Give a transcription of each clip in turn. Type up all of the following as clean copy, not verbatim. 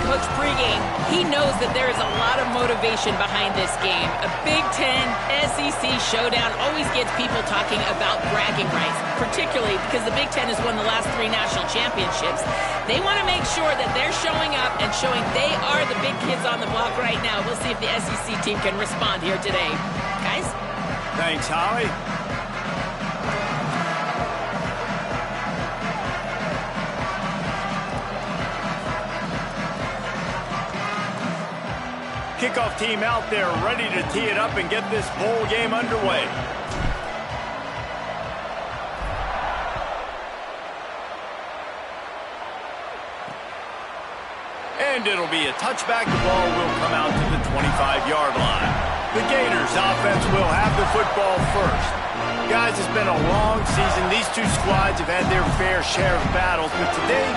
coach pregame, he knows that there is a lot of motivation behind this game. A Big Ten SEC showdown always gets people talking about bragging rights, particularly because the Big Ten has won the last 3 national championships. They want to make sure that they're showing up and showing they are the big kids on the block right now. We'll see if the SEC team can respond here today. Guys? Thanks, Holly. Kickoff team out there ready to tee it up and get this bowl game underway. And it'll be a touchback. The ball will come out to the 25-yard line. The Gators offense will have the football first. Guys, it's been a long season. These two squads have had their fair share of battles, but today,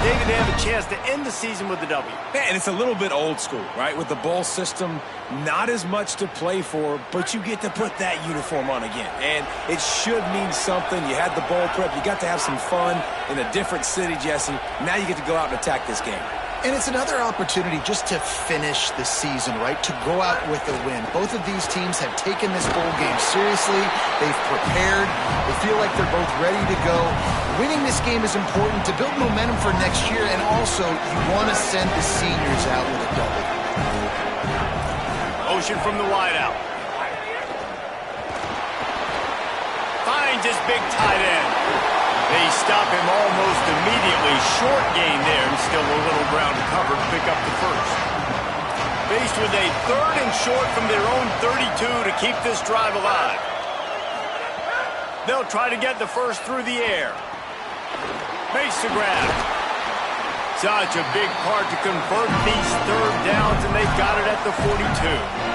David, they have a chance to end the season with a W. Yeah, and it's a little bit old school, right? With the bowl system, not as much to play for, but you get to put that uniform on again. And it should mean something. You had the bowl prep. You got to have some fun in a different city, Jesse. Now you get to go out and attack this game. And it's another opportunity just to finish the season, right? To go out with a win. Both of these teams have taken this bowl game seriously. They've prepared. They feel like they're both ready to go. Winning this game is important to build momentum for next year, and also you want to send the seniors out with a W. Motion from the wideout. Finds his big tight end. They stop him almost immediately. Short gain there, and still a little ground to cover to pick up the first. Faced with a 3rd and short from their own 32 to keep this drive alive. They'll try to get the first through the air. Makes the grab. Such a big part to convert these 3rd downs, and they got it at the 42.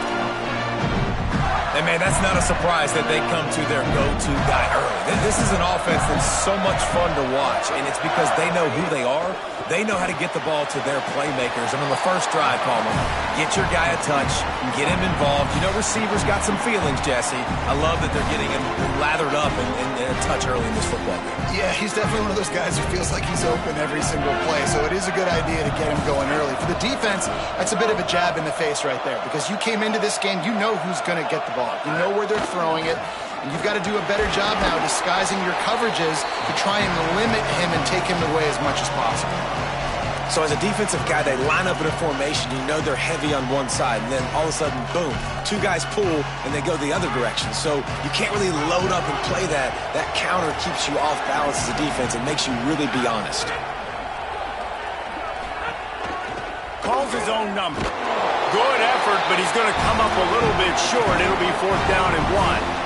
And, man, that's not a surprise that they come to their go-to guy early. This is an offense that's so much fun to watch, and it's because they know who they are. They know how to get the ball to their playmakers. And on the first drive, Palmer, get your guy a touch and get him involved. You know, receivers got some feelings, Jesse. I love that they're getting him lathered up and a touch early in this football game. Yeah, he's definitely one of those guys who feels like he's open every single play, so it is a good idea to get him going early. For the defense, that's a bit of a jab in the face right there, because you came into this game, you know who's going to get the ball. You know where they're throwing it, and you've got to do a better job now disguising your coverages to try and limit him and take him away as much as possible. So as a defensive guy, they line up in a formation. You know they're heavy on one side, and then all of a sudden, boom, 2 guys pull, and they go the other direction. So you can't really load up and play that. That counter keeps you off balance as a defense and makes you really be honest. Calls his own number. Good effort, but he's going to come up a little bit short. It'll be 4th down and 1.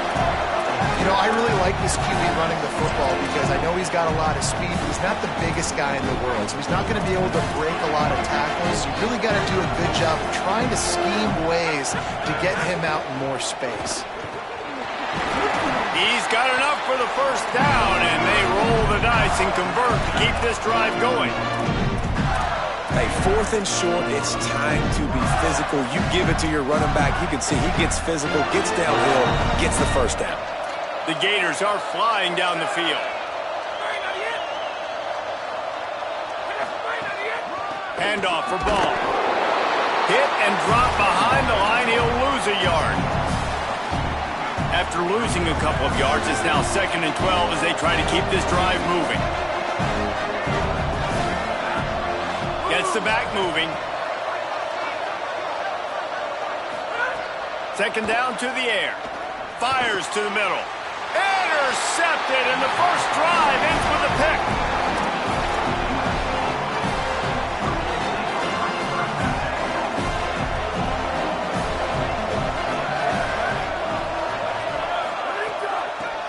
You know, I really like this QB running the football because I know he's got a lot of speed. He's not the biggest guy in the world, so he's not going to be able to break a lot of tackles. You really got to do a good job of trying to scheme ways to get him out in more space. He's got enough for the first down, and they roll the dice and convert to keep this drive going. Hey, 4th and short, it's time to be physical. You give it to your running back. You can see he gets physical, gets downhill, gets the first down. The Gators are flying down the field. Handoff for Ball. Hit and drop behind the line. He'll lose a yard. After losing a couple of yards, it's now 2nd and 12 as they try to keep this drive moving. Gets the back moving. 2nd down to the air. Fires to the middle. Intercepted, and the first drive ends with a pick.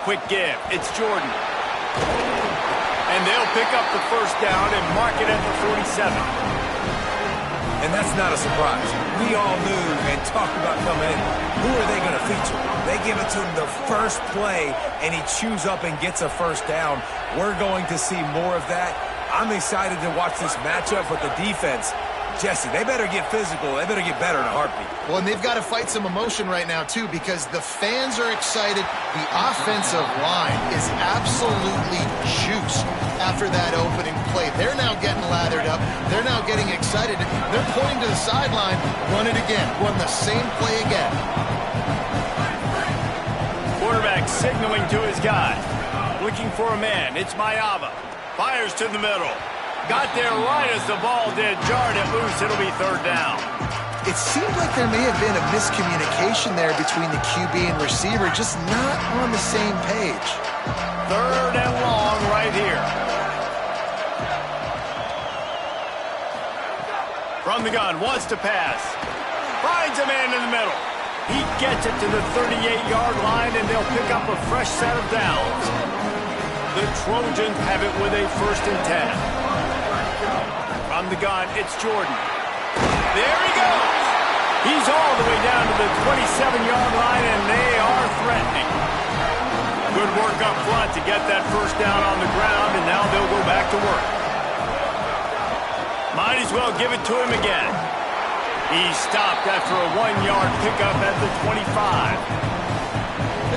Quick give. It's Jordan. And they'll pick up the first down and mark it at the 47. And that's not a surprise. We all knew and talked about coming in. Who are they going to feature? They give it to him the first play, and he chews up and gets a first down. We're going to see more of that. I'm excited to watch this matchup with the defense. Jesse, they better get physical. They better get better in a heartbeat. Well, and they've got to fight some emotion right now, too, because the fans are excited. The offensive line is absolutely juiced after that opening play. They're now getting lathered up. They're now getting excited excited. They're pointing to the sideline. Run it again. Run the same play again. Quarterback signaling to his guy. Looking for a man. It's Mayava. Fires to the middle. Got there right as the ball did. Jarred it loose. It'll be third down. It seemed like there may have been a miscommunication there between the QB and receiver, just not on the same page. Third and long right here. From the gun, wants to pass. Finds a man in the middle. He gets it to the 38-yard line, and they'll pick up a fresh set of downs. The Trojans have it with a 1st and 10. From the gun, it's Jordan. There he goes. He's all the way down to the 27-yard line, and they are threatening. Good work up front to get that first down on the ground, and now they'll go back to work. Might as well give it to him again. He stopped after a 1-yard pickup at the 25.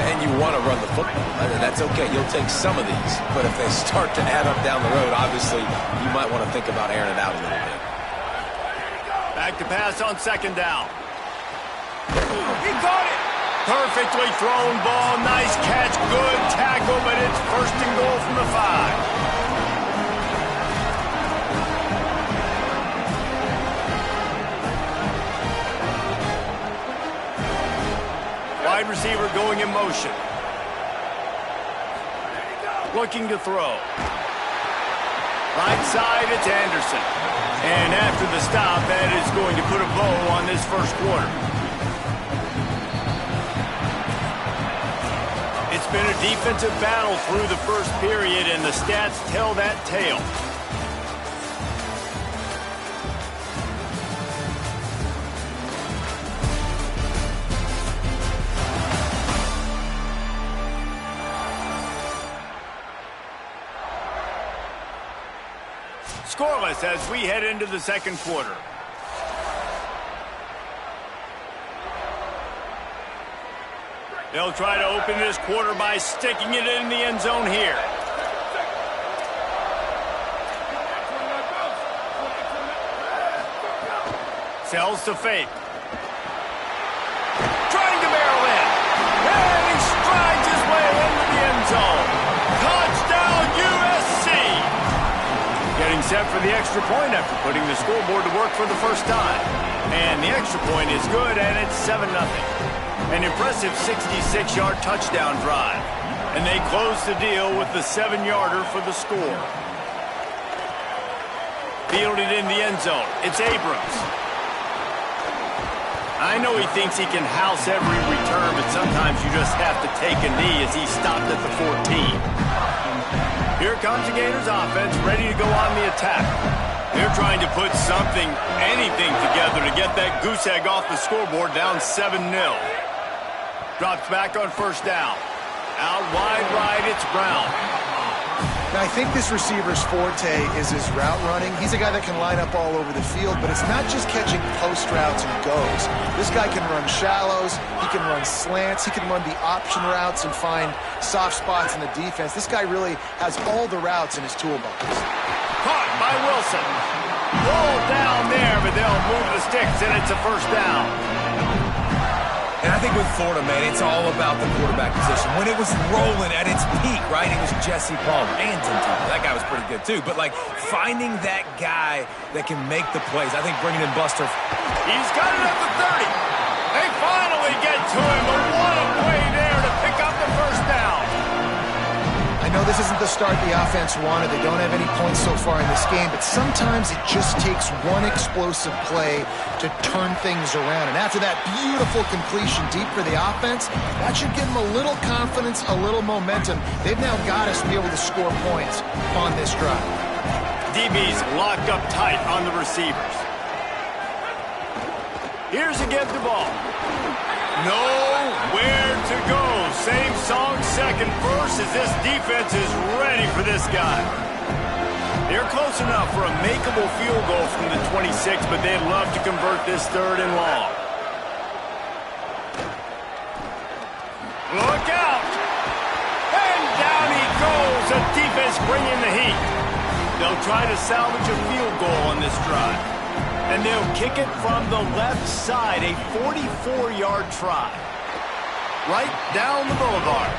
And you want to run the football. That's okay. You'll take some of these. But if they start to add up down the road, obviously, you might want to think about airing it out a little bit. Back to pass on 2nd down. He caught it. Perfectly thrown ball. Nice catch. Good tackle, but it's 1st and goal from the 5. Wide receiver going in motion. Looking to throw. Right side, it's Anderson. And after the stop, that is going to put a bow on this first quarter. It's been a defensive battle through the first period, and the stats tell that tale. Scoreless as we head into the second quarter. They'll try to open this quarter by sticking it in the end zone here. Sells to fake. Trying to barrel in. And he strides his way into the end zone. Touchdown USC! Getting set for the extra point after putting the scoreboard to work for the first time. And the extra point is good, and it's 7-0. An impressive 66-yard touchdown drive. And they close the deal with the 7-yarder for the score. Fielded in the end zone. It's Abrams. I know he thinks he can house every return, but sometimes you just have to take a knee as he stopped at the 14. Here comes the Gators offense, ready to go on the attack. They're trying to put something, anything together to get that goose egg off the scoreboard, down 7-0. Drops back on first down. Out wide right, it's Brown. Now, I think this receiver's forte is his route running. He's a guy that can line up all over the field, but it's not just catching post routes and goes. This guy can run shallows, he can run slants, he can run the option routes and find soft spots in the defense. This guy really has all the routes in his toolbox. Caught by Wilson. Rolled down there, but they'll move the sticks, and it's a first down. And I think with Florida, man, it's all about the quarterback position. When it was rolling at its peak, right, it was Jesse Palmer and Tim Tebow. That guy was pretty good, too. But, like, finding that guy that can make the plays, I think bringing in Buster. He's got it at the 30. They finally get to him, but what a play there to pick up the first down. I know this isn't the start the offense wanted. They don't have any points so far in this game, but sometimes it just takes one explosive play to turn things around. And after that beautiful completion deep for the offense, that should give them a little confidence, a little momentum. They've now got us to be able to score points on this drive. DB's locked up tight on the receivers. Here's again the ball. Nowhere to go. Same song, second verse, as this defense is ready for this guy. They're close enough for a makeable field goal from the 26, but they'd love to convert this third and long. Look out! And down he goes. The defense bringing the heat. They'll try to salvage a field goal on this drive. And they'll kick it from the left side, a 44-yard try. Right down the boulevard.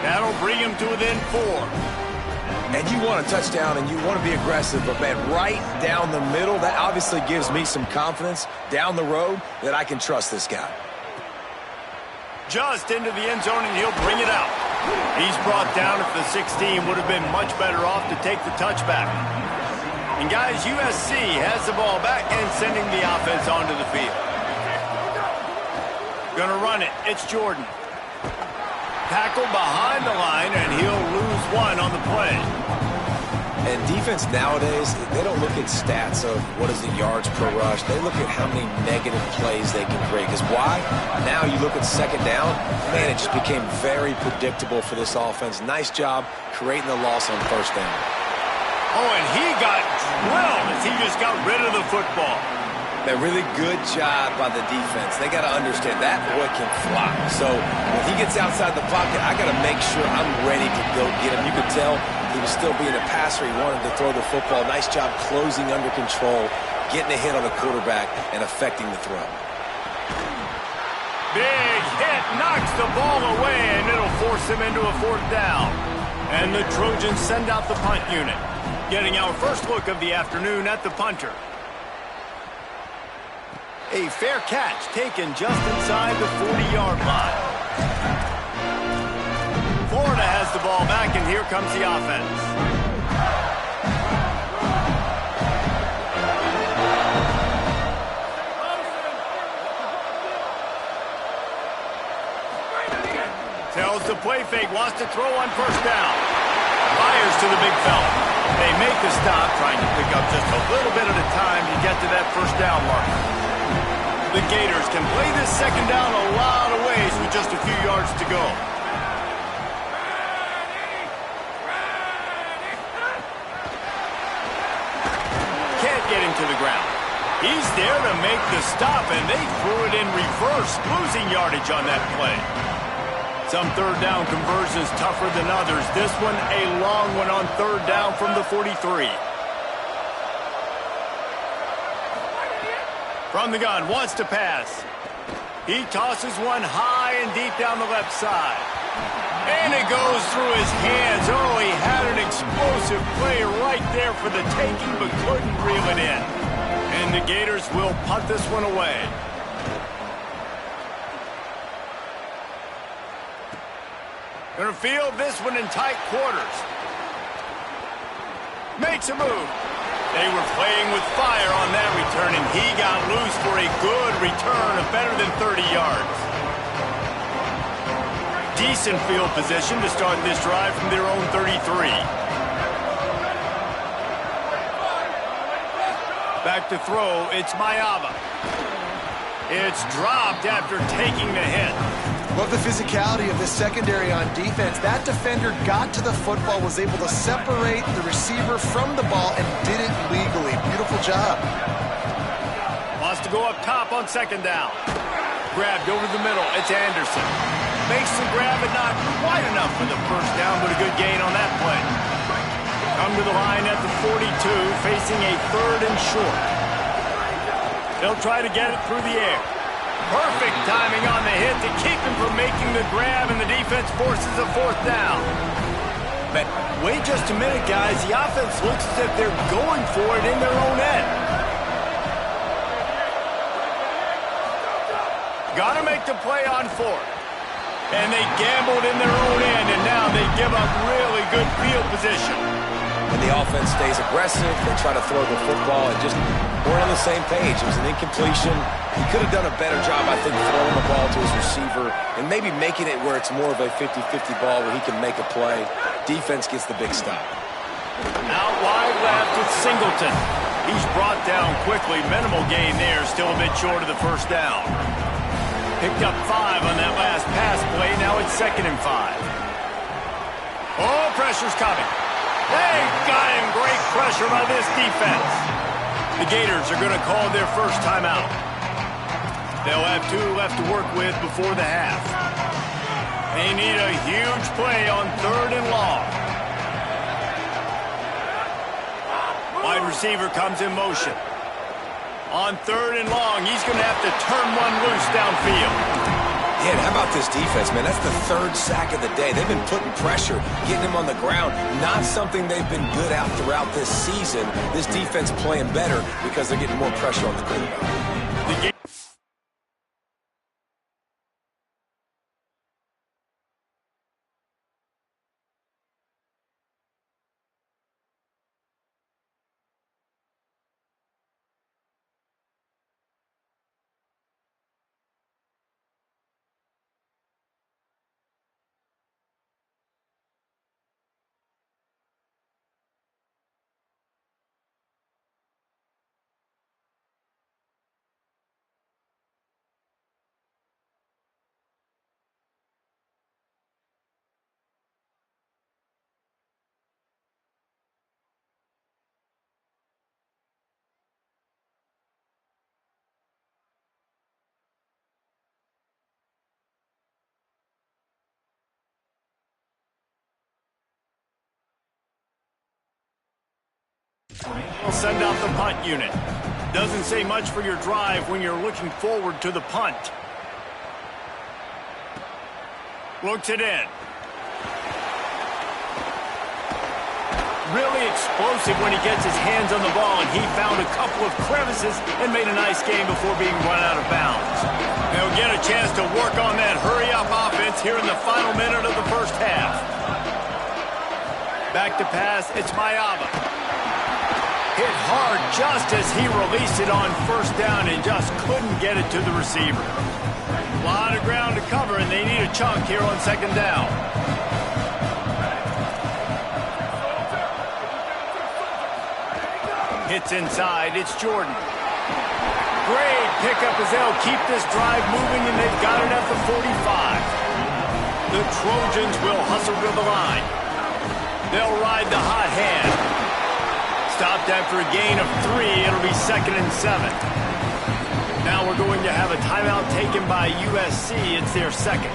That'll bring him to within 4. And you want a touchdown and you want to be aggressive, but man, right down the middle, that obviously gives me some confidence down the road that I can trust this guy. Just into the end zone, and he'll bring it out. He's brought down at the 16. Would have been much better off to take the touchback. And guys, USC has the ball back and sending the offense onto the field. Gonna run it. It's Jordan. Tackle behind the line, and he'll lose 1 on the play. And defense nowadays, they don't look at stats of what is the yards per rush. They look at how many negative plays they can create. Because why? Now you look at second down, man, it just became very predictable for this offense. Nice job creating the loss on first down. Oh, and he got drilled as he just got rid of the football. A really good job by the defense. They got to understand that boy can fly. So when he gets outside the pocket, I got to make sure I'm ready to go get him. You could tell he was still being a passer. He wanted to throw the football. Nice job closing under control, getting a hit on the quarterback, and affecting the throw. Big hit, knocks the ball away, and it'll force him into a 4th down. And the Trojans send out the punt unit, getting our first look of the afternoon at the punter. A fair catch taken just inside the 40-yard line. Florida has the ball back, and here comes the offense. Tells the play fake, wants to throw on first down. Fires to the big fella. They make the stop, trying to pick up just a little bit at a time to get to that first down mark. The Gators can play this second down a lot of ways with just a few yards to go. Can't get him to the ground. He's there to make the stop, and they threw it in reverse, losing yardage on that play. Some third down conversions tougher than others. This one, a long one on third down from the 43. From the gun, wants to pass. He tosses one high and deep down the left side. And it goes through his hands. Oh, he had an explosive play right there for the taking, but couldn't reel it in. And the Gators will punt this one away. Gonna field this one in tight quarters. Makes a move. They were playing with fire on that return, and he got loose for a good return of better than 30 yards. Decent field position to start this drive from their own 33. Back to throw, it's Mayava. It's dropped after taking the hit. Love the physicality of this secondary on defense. That defender got to the football, was able to separate the receiver from the ball, and did it legally. Beautiful job. Wants to go up top on second down. Grabbed over the middle. It's Anderson. Makes the grab, but not quite enough for the first down, but a good gain on that play. Come to the line at the 42, facing a 3rd and short. They'll try to get it through the air. Perfect timing on the hit to keep him from making the grab, and the defense forces a 4th down. But wait just a minute, guys. The offense looks as if they're going for it in their own end. Got to make the play on 4th. And they gambled in their own end, and now they give up really good field position. And the offense stays aggressive. They try to throw the football, and just we're on the same page. It was an incompletion. He could have done a better job, I think, throwing the ball to his receiver and maybe making it where it's more of a 50-50 ball where he can make a play. Defense gets the big stop. Out wide left, it's Singleton. He's brought down quickly. Minimal gain there, still a bit short of the first down. Picked up 5 on that last pass play. Now it's 2nd and 5. Oh, pressure's coming. They got him. Great pressure by this defense. The Gators are going to call their first timeout. They'll have 2 left to work with before the half. They need a huge play on 3rd and long. Wide receiver comes in motion. On 3rd and long, he's going to have to turn one loose downfield. Yeah, and how about this defense, man? That's the 3rd sack of the day. They've been putting pressure, getting him on the ground. Not something they've been good at throughout this season. This defense playing better because they're getting more pressure on the quarterback. We'll send out the punt unit. Doesn't say much for your drive when you're looking forward to the punt. Looks it in. Really explosive when he gets his hands on the ball, and he found a couple of crevices and made a nice game before being run out of bounds. They'll get a chance to work on that hurry-up offense here in the final minute of the first half. Back to pass, it's Mayava. Hit hard just as he released it on 1st down and just couldn't get it to the receiver. A lot of ground to cover, and they need a chunk here on 2nd down. Hits inside, it's Jordan. Great pickup as they'll keep this drive moving, and they've got it at the 45. The Trojans will hustle to the line. They'll ride the hot hand. Stopped after a gain of 3. It'll be 2nd and 7. Now we're going to have a timeout taken by USC. It's their 2nd.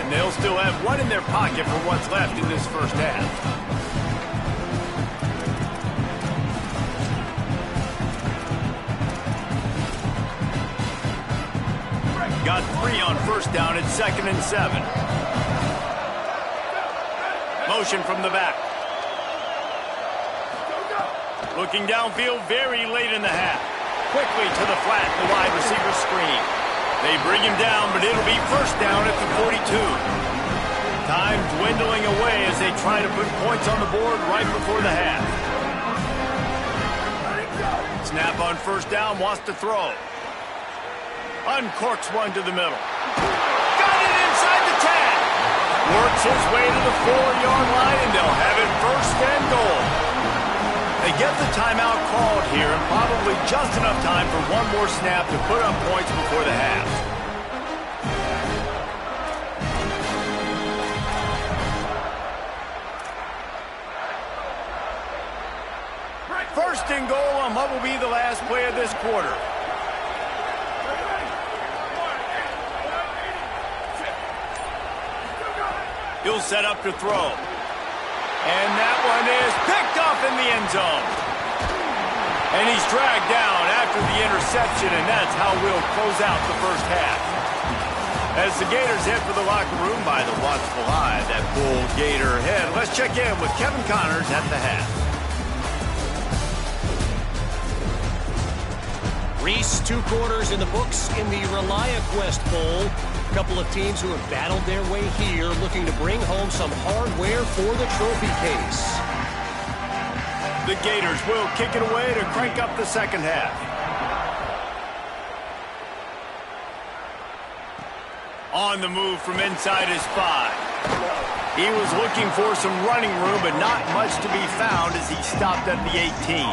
And they'll still have one in their pocket for what's left in this first half. Got 3 on 1st down. It's 2nd and 7. Motion from the back. Looking downfield very late in the half. Quickly to the flat, the wide receiver screen. They bring him down, but it'll be 1st down at the 42. Time dwindling away as they try to put points on the board right before the half. Snap on 1st down, wants to throw. Uncorks one to the middle. Got it inside the 10. Works his way to the 4-yard line, and they'll have it 1st and goal. They get the timeout called here, and probably just enough time for one more snap to put up points before the half. 1st and goal on what will be the last play of this quarter. He'll set up to throw. And that one is picked off in the end zone. And he's dragged down after the interception, and that's how we'll close out the first half. As the Gators head for the locker room by the watchful eye, that Bull Gator head. Let's check in with Kevin Connors at the half. Reese, 2 quarters in the books in the ReliaQuest Bowl. A couple of teams who have battled their way here, looking to bring home some hardware for the trophy case. The Gators will kick it away to crank up the second half. On the move from inside his 5. He was looking for some running room, but not much to be found as he stopped at the 18.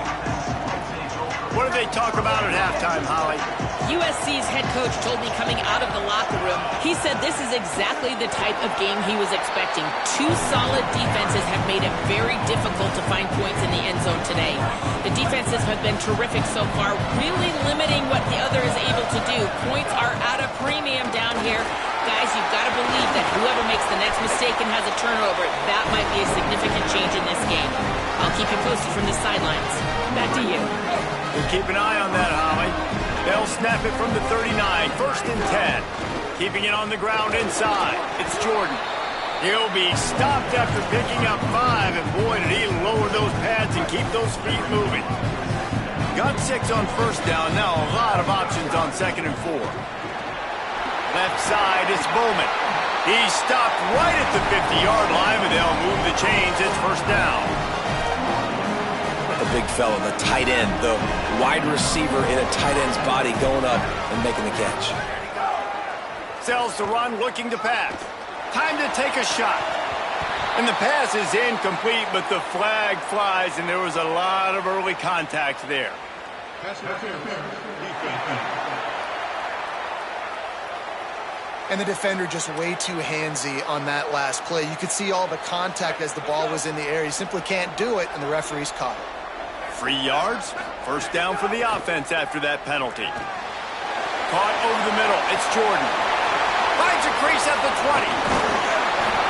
What did they talk about at halftime, Holly? USC's head coach told me coming out of the locker room, he said this is exactly the type of game he was expecting. 2 solid defenses have made it very difficult to find points in the end zone today. The defenses have been terrific so far, really limiting what the other is able to do. Points are at a premium down here. Guys, you've got to believe that whoever makes the next mistake and has a turnover, that might be a significant change in this game. I'll keep you posted from the sidelines. Back to you. We'll keep an eye on that, Holly. They'll snap it from the 39, 1st and 10. Keeping it on the ground inside. It's Jordan. He'll be stopped after picking up 5, and boy, did he lower those pads and keep those feet moving. Got 6 on 1st down. Now a lot of options on 2nd and 4. Left side, it's Bowman. He's stopped right at the 50-yard line, but they'll move the chains. It's 1st down. The big fella, the tight end, the wide receiver in a tight end's body going up and making the catch. Sells the run, looking to pass. Time to take a shot. And the pass is incomplete, but the flag flies, and there was a lot of early contact there. And the defender just way too handsy on that last play. You could see all the contact as the ball was in the air. He simply can't do it, and the referee's caught it. 3 yards, 1st down for the offense after that penalty. Caught over the middle, it's Jordan. Finds a crease at the 20.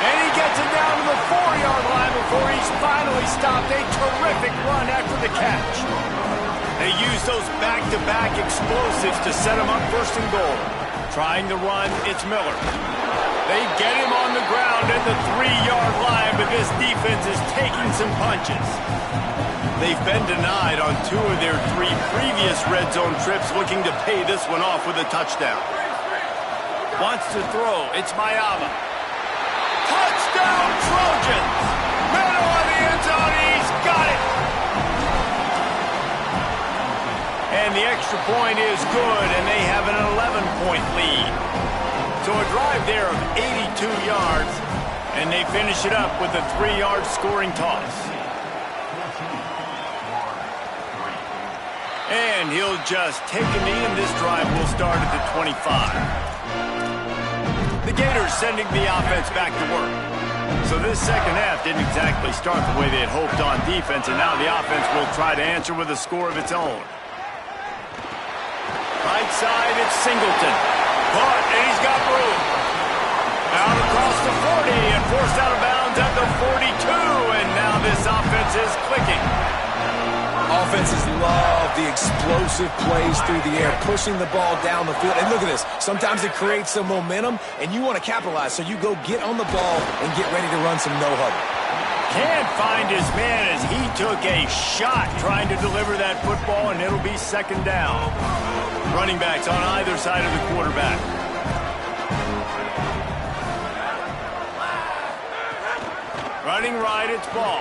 And he gets it down to the 4-yard line before he's finally stopped. A terrific run after the catch. They use those back-to-back explosives to set him up 1st and goal. Trying to run, it's Miller. They get him on the ground at the 3-yard line, but this defense is taking some punches. They've been denied on 2 of their 3 previous red zone trips, looking to pay this one off with a touchdown. Wants to throw, it's Mayava. Touchdown Trojans! Middle of the end zone, he's got it! And the extra point is good, and they have an 11-point lead. So a drive there of 82 yards, and they finish it up with a 3-yard scoring toss. And he'll just take a knee, and this drive will start at the 25. The Gators sending the offense back to work. So this second half didn't exactly start the way they had hoped on defense, and now the offense will try to answer with a score of its own. Right side, it's Singleton. Caught, and he's got room. Out across the 40 and forced out of bounds at the 42, and now this offense is clicking. Offenses love the explosive plays through the air, pushing the ball down the field. And look at this. Sometimes it creates some momentum, and you want to capitalize. So you go get on the ball and get ready to run some no-huddle. Can't find his man as he took a shot trying to deliver that football, and it'll be 2nd down. Running backs on either side of the quarterback. Running right, it's Ball.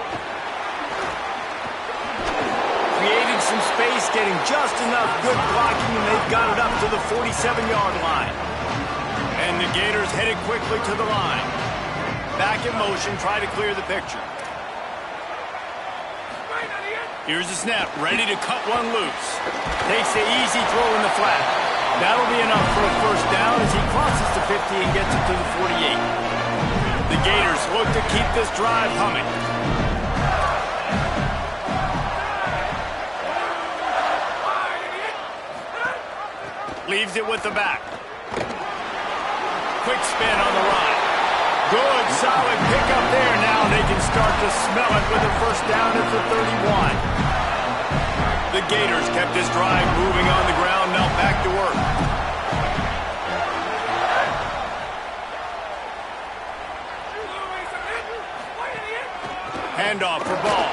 Creating some space, getting just enough good blocking, and they've got it up to the 47-yard line. And the Gators headed quickly to the line. Back in motion, try to clear the picture. Here's the snap, ready to cut one loose. Takes the easy throw in the flat. That'll be enough for a 1st down as he crosses the 50 and gets it to the 48. The Gators look to keep this drive humming. Leaves it with the back. Quick spin on the run. Good, solid pickup there. Now they can start to smell it with a 1st down at the 31. The Gators kept this drive moving on the ground. Now back to work. Handoff for Ball.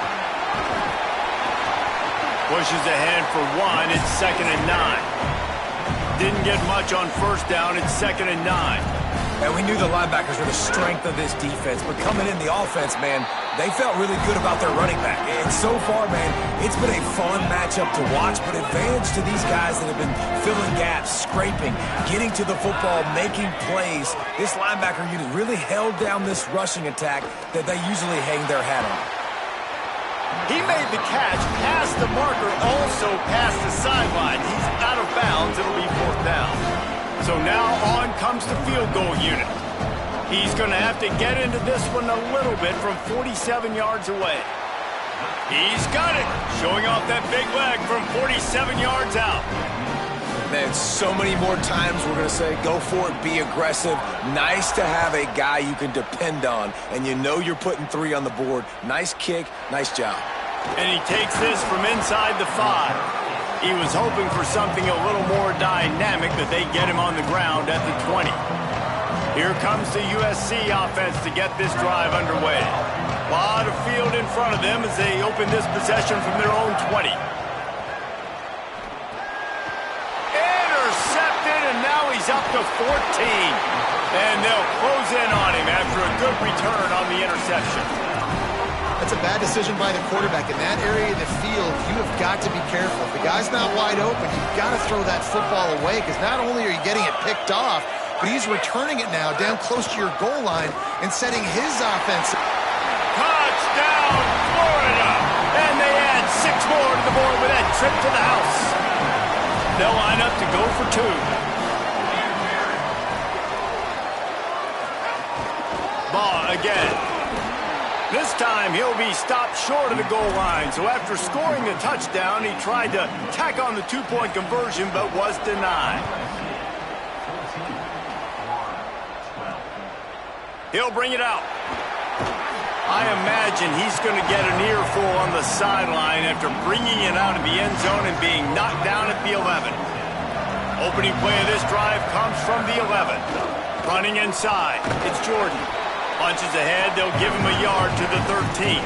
Pushes ahead for 1. It's 2nd and 9. Didn't get much on 1st down. It's 2nd and 9. And we knew the linebackers were the strength of this defense, but coming in the offense, man, they felt really good about their running back. And so far, man, it's been a fun matchup to watch, but advantage to these guys that have been filling gaps, scraping, getting to the football, making plays. This linebacker unit really held down this rushing attack that they usually hang their hat on. He made the catch, past the marker, also past the sideline. He's out of bounds. It'll be 4th down. So now on comes the field goal unit. He's going to have to get into this one a little bit from 47 yards away. He's got it, showing off that big leg from 47 yards out. Man, so many more times we're going to say, go for it, be aggressive. Nice to have a guy you can depend on, and you know you're putting 3 on the board. Nice kick, nice job. And he takes this from inside the 5. He was hoping for something a little more dynamic, that they get him on the ground at the 20. Here comes the USC offense to get this drive underway. A lot of field in front of them as they open this possession from their own 20. Intercepted, and now he's up to 14. And they'll close in on him after a good return on the interception. That's a bad decision by the quarterback. In that area of the field, you have got to be careful. If the guy's not wide open, you've got to throw that football away, because not only are you getting it picked off, but he's returning it now down close to your goal line and setting his offense. Touchdown, Florida! And they add 6 more to the board with that trip to the house. They'll line up to go for 2. Ball again. This time he'll be stopped short of the goal line. So after scoring the touchdown, he tried to tack on the 2-point conversion but was denied. He'll bring it out. I imagine he's going to get an earful on the sideline after bringing it out of the end zone and being knocked down at the 11. Opening play of this drive comes from the 11. Running inside, it's Jordan. Punches ahead, they'll give him a yard to the 13.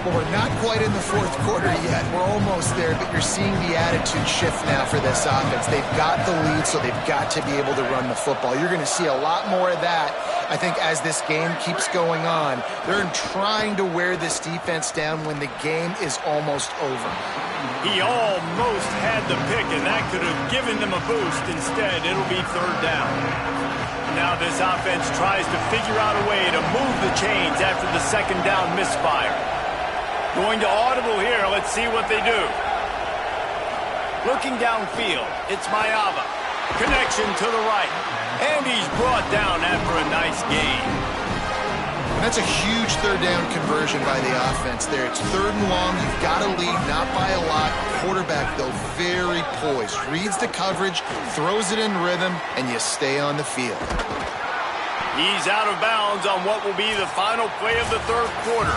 Well, we're not quite in the fourth quarter yet. We're almost there, but you're seeing the attitude shift now for this offense. They've got the lead, so they've got to be able to run the football. You're going to see a lot more of that, I think, as this game keeps going on. They're trying to wear this defense down when the game is almost over. He almost had the pick, and that could have given them a boost. Instead, it'll be 3rd down. Now this offense tries to figure out a way to move the chains after the 2nd down misfire. Going to audible here. Let's see what they do. Looking downfield, it's Mayava. Connection to the right. And he's brought down after a nice gain. That's a huge 3rd down conversion by the offense there. It's 3rd and long. You've got to lead, not by a lot. Quarterback, though, very poised. Reads the coverage, throws it in rhythm, and you stay on the field. He's out of bounds on what will be the final play of the 3rd quarter.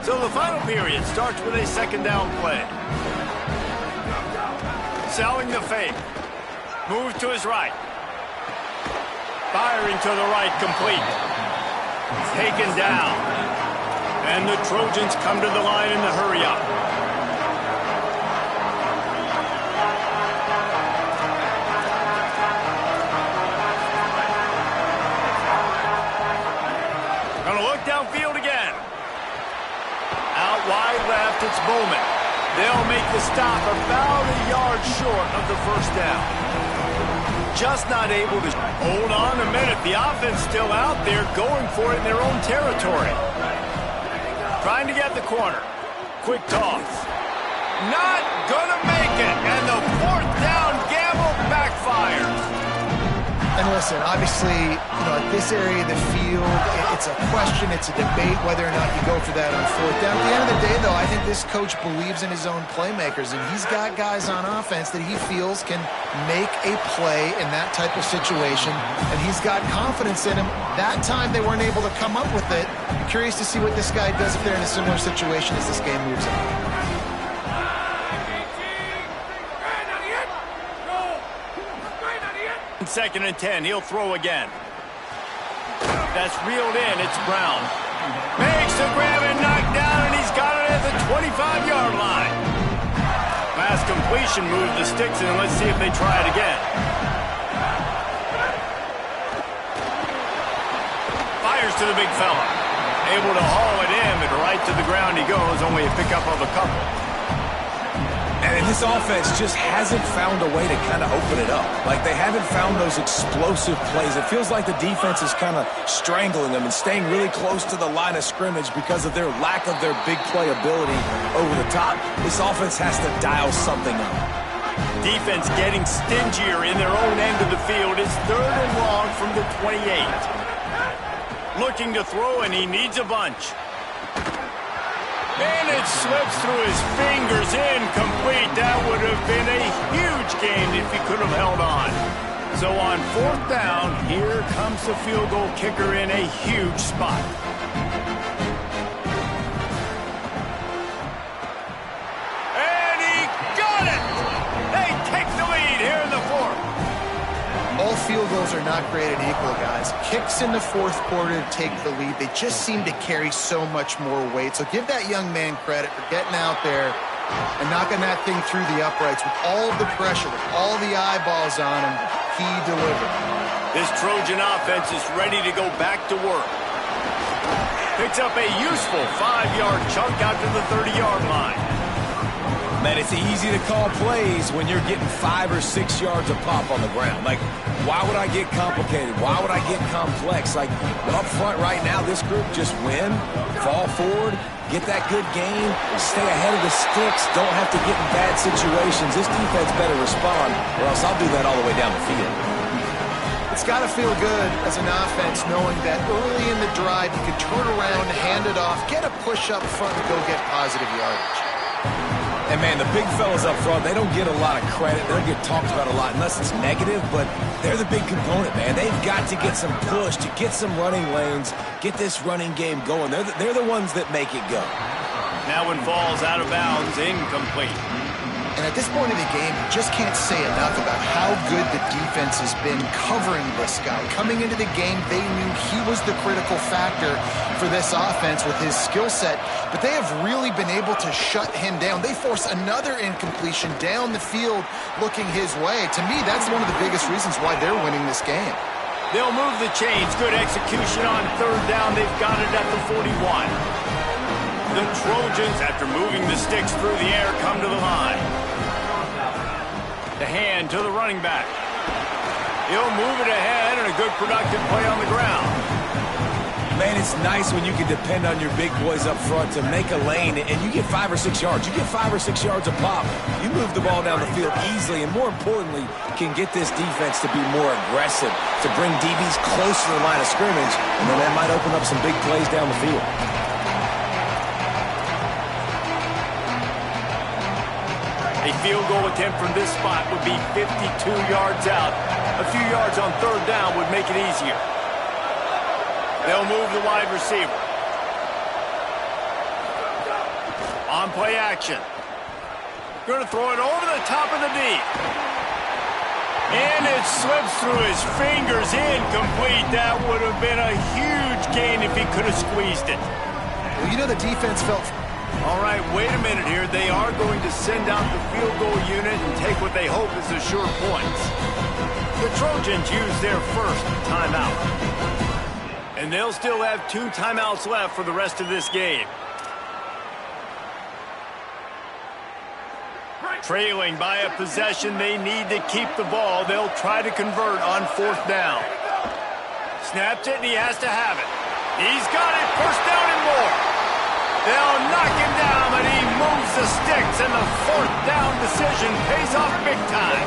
So the final period starts with a 2nd down play. Selling the fake. Moves to his right. Firing to the right, complete. Taken down. And the Trojans come to the line in the hurry-up. Gonna look downfield again. Out wide left, it's Bowman. They'll make the stop about a yard short of the 1st down. Just not able to hold on a minute. The offense still out there going for it in their own territory. Trying to get the corner. Quick toss. Not gonna make it. And the 4th down gamble backfires. And listen, obviously, at this area of the field, it's a question, it's a debate whether or not you go for that on 4th down. At the end of the day, though, I think this coach believes in his own playmakers, and he's got guys on offense that he feels can make a play in that type of situation, and he's got confidence in him. That time they weren't able to come up with it. I'm curious to see what this guy does if they're in a similar situation as this game moves on. 2nd and 10. He'll throw again. That's reeled in. It's Brown. Makes the grab and knocked down, and he's got it at the 25-yard line. Last completion moved the sticks, and let's see if they try it again. Fires to the big fella. Able to haul it in, but right to the ground he goes. Only a pickup of a couple. And this offense just hasn't found a way to kind of open it up. Like, they haven't found those explosive plays. It feels like the defense is kind of strangling them and staying really close to the line of scrimmage because of their lack of their big play ability over the top. This offense has to dial something up. Defense getting stingier in their own end of the field. It's 3rd and long from the 28. Looking to throw, and he needs a bunch. And it slips through his fingers, incomplete. That would have been a huge gain if he could have held on. So on 4th down, here comes the field goal kicker in a huge spot. And he got it! They take the lead here in the 4th. All field goals are not created equal, guys. Kicks in the 4th quarter to take the lead. They just seem to carry so much more weight. So give that young man credit for getting out there and knocking that thing through the uprights with all of the pressure, with all the eyeballs on him. He delivered. This Trojan offense is ready to go back to work. Picks up a useful 5-yard chunk out to the 30-yard line. Man, it's easy to call plays when you're getting 5 or 6 yards of pop on the ground. Like, why would I get complicated? Why would I get complex? Like, up front right now, this group just win, fall forward, get that good gain, stay ahead of the sticks, don't have to get in bad situations. This defense better respond, or else I'll do that all the way down the field. It's got to feel good as an offense knowing that early in the drive you can turn around, hand it off, get a push up front, and go get positive yardage. And, man, the big fellas up front, they don't get a lot of credit. They don't get talked about a lot unless it's negative, but they're the big component, man. They've got to get some push, to get some running lanes, get this running game going. They're the ones that make it go. Now one falls out of bounds, incomplete. And at this point in the game, you just can't say enough about how good the defense has been covering this guy. Coming into the game, they knew he was the critical factor for this offense with his skill set, but they have really been able to shut him down. They force another incompletion down the field looking his way. To me, that's one of the biggest reasons why they're winning this game. They'll move the chains. Good execution on 3rd down. They've got it at the 41. The Trojans, after moving the sticks through the air, come to the line. The hand to the running back. He'll move it ahead, and a good productive play on the ground. Man, it's nice when you can depend on your big boys up front to make a lane, and you get 5 or 6 yards. You get 5 or 6 yards of pop. You move the ball down the field easily, and more importantly, can get this defense to be more aggressive, to bring DBs close to the line of scrimmage, and then that might open up some big plays down the field. A field goal attempt from this spot would be 52 yards out. A few yards on 3rd down would make it easier. They'll move the wide receiver. On play action. Going to throw it over the top of the deep. And it slips through his fingers, incomplete. That would have been a huge gain if he could have squeezed it. Well, you know, the defense felt... All right, wait a minute here. They are going to send out the field goal unit and take what they hope is the sure points. The Trojans use their first timeout. And they'll still have 2 timeouts left for the rest of this game. Trailing by a possession, they need to keep the ball. They'll try to convert on 4th down. Snaps it, and he has to have it. He's got it, 1st down and more. They'll knock him down, and he moves the sticks, and the 4th down decision pays off big time.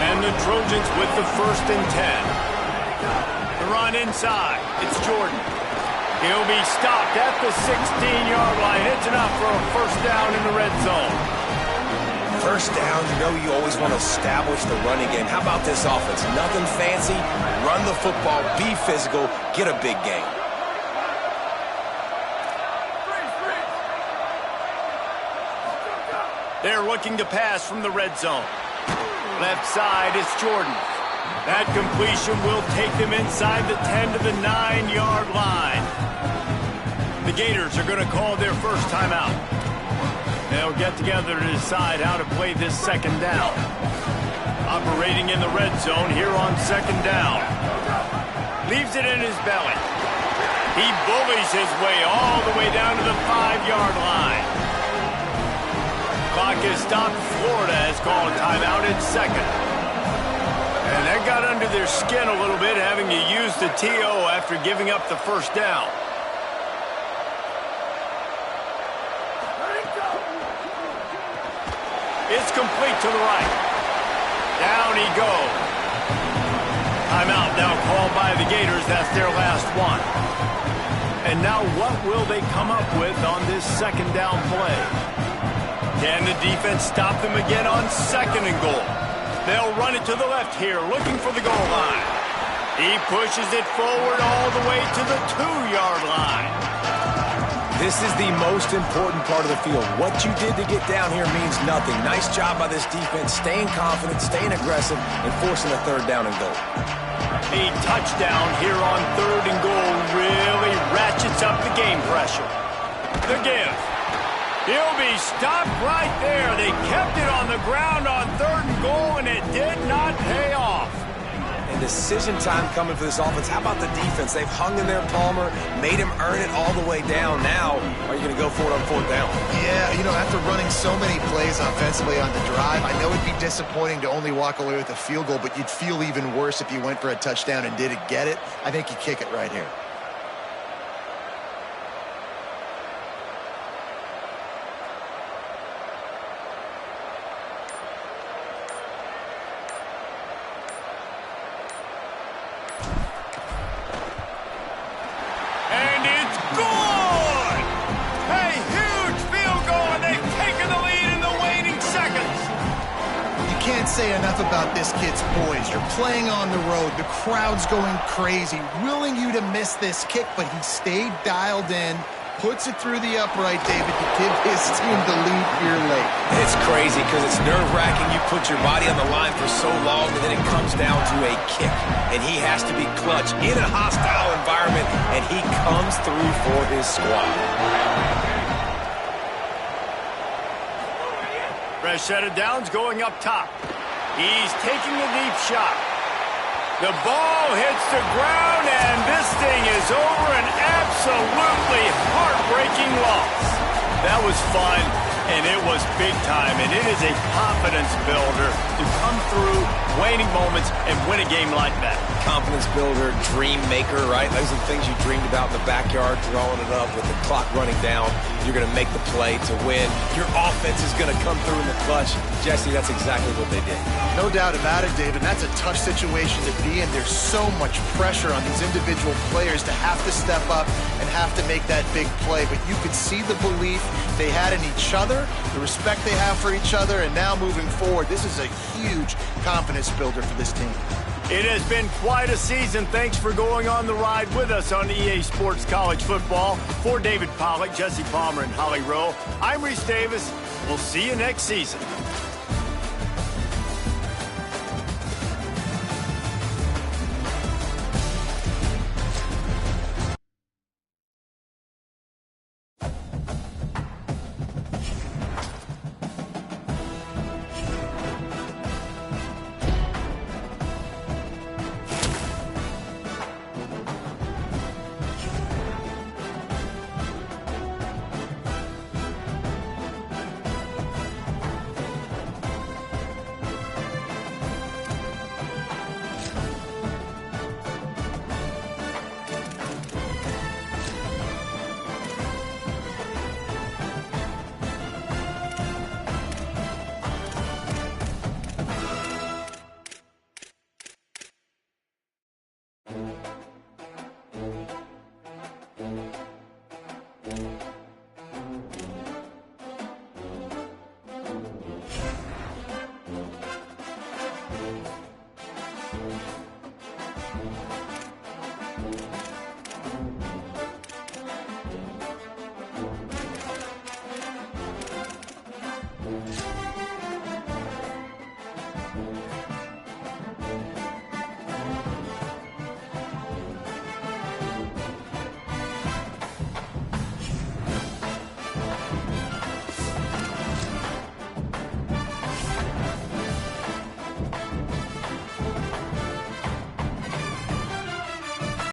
And the Trojans with the 1st and 10. The run inside. It's Jordan. He'll be stopped at the 16-yard line. It's enough for a 1st down in the red zone. 1st down, you know you always want to establish the running game. How about this offense? Nothing fancy. Run the football, be physical, get a big gain. They're looking to pass from the red zone. Left side, it's Jordan. That completion will take them inside the 10 to the 9-yard line. The Gators are going to call their first timeout. They'll get together to decide how to play this 2nd down. Operating in the red zone here on 2nd down. Leaves it in his belly. He bullies his way all the way down to the 5-yard line. Clock is stopped. Florida has called a timeout at 2nd. And that got under their skin a little bit, having to use the TO after giving up the 1st down. It's complete to the right. Down he goes. Timeout now called by the Gators. That's their last one. And now what will they come up with on this second down play? Can the defense stop them again on 2nd and goal? They'll run it to the left here, looking for the goal line. He pushes it forward all the way to the 2-yard line. This is the most important part of the field. What you did to get down here means nothing. Nice job by this defense, staying confident, staying aggressive, and forcing a 3rd down and goal. A touchdown here on 3rd and goal really ratchets up the game pressure. The give. He'll be stopped right there. They kept it on the ground on 3rd and goal, and it did not pay off. And decision time coming for this offense. How about the defense? They've hung in there, Palmer, made him earn it all the way down. Now, are you going to go for it on 4th down? Yeah, you know, after running so many plays offensively on the drive, I know it'd be disappointing to only walk away with a field goal, but you'd feel even worse if you went for a touchdown and didn't get it. I think you kick it right here. Say enough about this kid's poise. You're playing on the road. The crowd's going crazy, willing you to miss this kick, but he stayed dialed in, puts it through the upright, David, to give his team the lead here late. It's crazy because it's nerve-wracking. You put your body on the line for so long, and then it comes down to a kick. And he has to be clutch in a hostile environment, and he comes through for his squad. Fresh set of downs going up top. He's taking a deep shot. The ball hits the ground, and this thing is over. An absolutely heartbreaking loss. That was fun, and it was big time, and it is a confidence builder to come through waning moments and win a game like that. Confidence builder, dream maker, right? Those are the things you dreamed about in the backyard, throwing it up with the clock running down. You're going to make the play to win. Your offense is going to come through in the clutch. Jesse, that's exactly what they did. No doubt about it, David. That's a tough situation to be in. There's so much pressure on these individual players to have to step up and have to make that big play. But you could see the belief they had in each other, the respect they have for each other, and now moving forward, this is a huge confidence builder for this team. It has been quite a season. Thanks for going on the ride with us on EA Sports College Football. For David Pollack, Jesse Palmer, and Holly Rowe, I'm Reese Davis. We'll see you next season.